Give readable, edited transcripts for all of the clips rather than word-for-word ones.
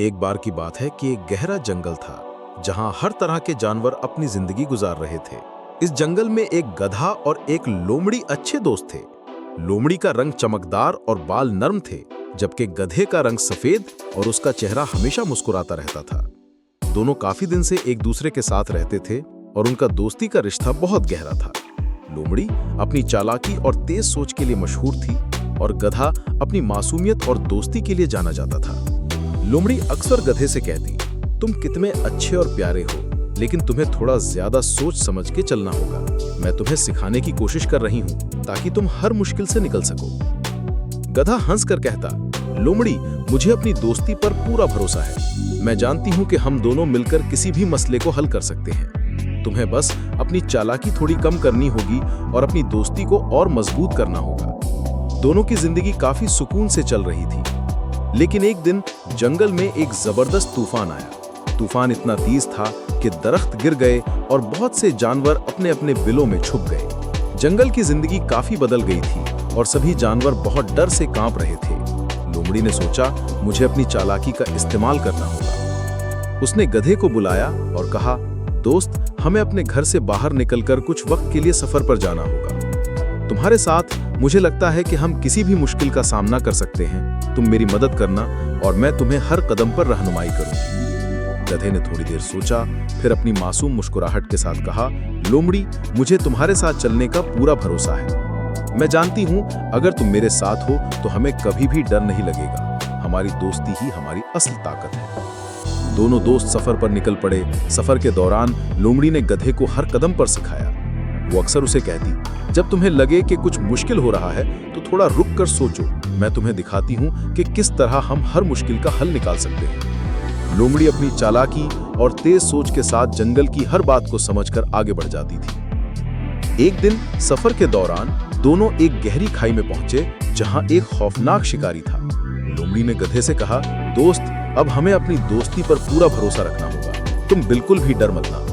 एक बार की बात है कि एक गहरा जंगल था जहां हर तरह के जानवर अपनी जिंदगी गुजार रहे थे। इस जंगल में एक गधा और एक लोमड़ी अच्छे दोस्त थे। लोमड़ी का रंग चमकदार और बाल नर्म थे, जबकि गधे का रंग सफेद और उसका चेहरा हमेशा मुस्कुराता रहता था। दोनों काफी दिन से एक दूसरे के साथ रहते थे और उनका दोस्ती का रिश्ता बहुत गहरा था। लोमड़ी अपनी चालाकी और तेज सोच के लिए मशहूर थी और गधा अपनी मासूमियत और दोस्ती के लिए जाना जाता था। लोमड़ी अक्सर गधे से कहती, तुम कितने अच्छे और प्यारे हो, लेकिन तुम्हें थोड़ा ज्यादा सोच समझ के चलना होगा। मैं तुम्हें सिखाने की कोशिश कर रही हूँ ताकि तुम हर मुश्किल से निकल सको। गधा हंसकर कहता, लोमड़ी, मुझे अपनी दोस्ती पर पूरा भरोसा है। मैं जानती हूँ कि हम दोनों मिलकर किसी भी मसले को हल कर सकते हैं। तुम्हें बस अपनी चालाकी थोड़ी कम करनी होगी और अपनी दोस्ती को और मजबूत करना होगा। दोनों की जिंदगी काफी सुकून से चल रही थी, लेकिन एक दिन जंगल में एक जबरदस्त तूफान आया। तूफान इतना तेज था कि दरख्त गिर गए और बहुत से जानवर अपने अपने बिलों में छुप गए। जंगल की जिंदगी काफी बदल गई थी और सभी जानवर बहुत डर से कांप रहे थे। लोमड़ी ने सोचा, मुझे अपनी चालाकी का इस्तेमाल करना होगा। उसने गधे को बुलाया और कहा, दोस्त, हमें अपने घर से बाहर निकलकर कुछ वक्त के लिए सफर पर जाना होगा। तुम्हारे साथ मुझे लगता है कि हम किसी भी मुश्किल का सामना कर सकते हैं। तुम मेरी मदद करना और मैं तुम्हें हर कदम पर रहनुमाई करूंगी। गधे ने थोड़ी देर सोचा, फिर अपनी मासूम मुस्कुराहट के साथ कहा, लोमड़ी, मुझे तुम्हारे साथ चलने का पूरा भरोसा है। मैं जानती हूँ अगर तुम मेरे साथ हो तो हमें कभी भी डर नहीं लगेगा। हमारी दोस्ती ही हमारी असल ताकत है। दोनों दोस्त सफर पर निकल पड़े। सफर के दौरान लोमड़ी ने गधे को हर कदम पर सिखाया। वो अक्सर उसे कहती, जब तुम्हें लगे कि कुछ मुश्किल हो रहा है तो थोड़ा रुक कर सोचो। मैं तुम्हें दिखाती हूँ कि किस तरह हम हर मुश्किल का हल निकाल सकते हैं। लोमड़ी अपनी चालाकी और तेज सोच के साथ जंगल की हर बात को समझकर आगे बढ़ जाती थी। एक दिन सफर के दौरान दोनों एक गहरी खाई में पहुंचे जहां एक खौफनाक शिकारी था। लोमड़ी ने गधे से कहा, दोस्त, अब हमें अपनी दोस्ती पर पूरा भरोसा रखना होगा। तुम बिल्कुल भी डर मत ना।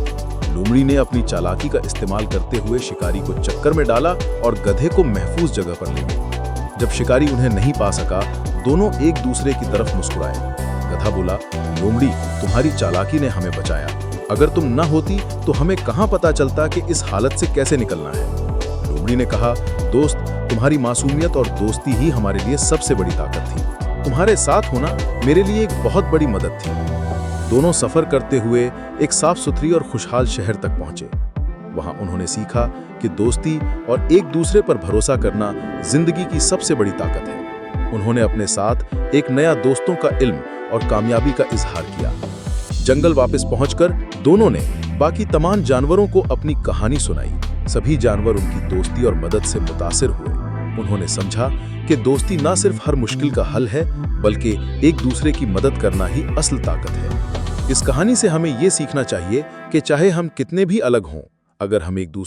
लोमड़ी ने अपनी चालाकी का इस्तेमाल करते हुए शिकारी को चक्कर में डाला और गधे को महफूज जगह पर ले गए। जब शिकारी उन्हें नहीं पा सका, दोनों एक दूसरे की तरफ मुस्कुराए। गधा बोला, लोमड़ी, तुम्हारी चालाकी ने हमें बचाया। अगर तुम न होती तो हमें कहां पता चलता कि इस हालत से कैसे निकलना है। लोमड़ी ने कहा, दोस्त, तुम्हारी मासूमियत और दोस्ती ही हमारे लिए सबसे बड़ी ताकत थी। तुम्हारे साथ होना मेरे लिए एक बहुत बड़ी मदद थी। दोनों सफर करते हुए एक साफ सुथरी और खुशहाल शहर तक पहुंचे। वहां उन्होंने सीखा कि दोस्ती और एक दूसरे पर भरोसा करना जिंदगी की सबसे बड़ी ताकत है। उन्होंने अपने साथ एक नया दोस्तों का इल्म और कामयाबी का इजहार किया। जंगल वापस पहुंचकर दोनों ने बाकी तमाम जानवरों को अपनी कहानी सुनाई। सभी जानवर उनकी दोस्ती और मदद से मुतासिर हुए। उन्होंने समझा कि दोस्ती न सिर्फ हर मुश्किल का हल है, बल्कि एक दूसरे की मदद करना ही असल ताकत है। इस कहानी से हमें ये सीखना चाहिए कि चाहे हम कितने भी अलग हों, अगर हम एक दूसरे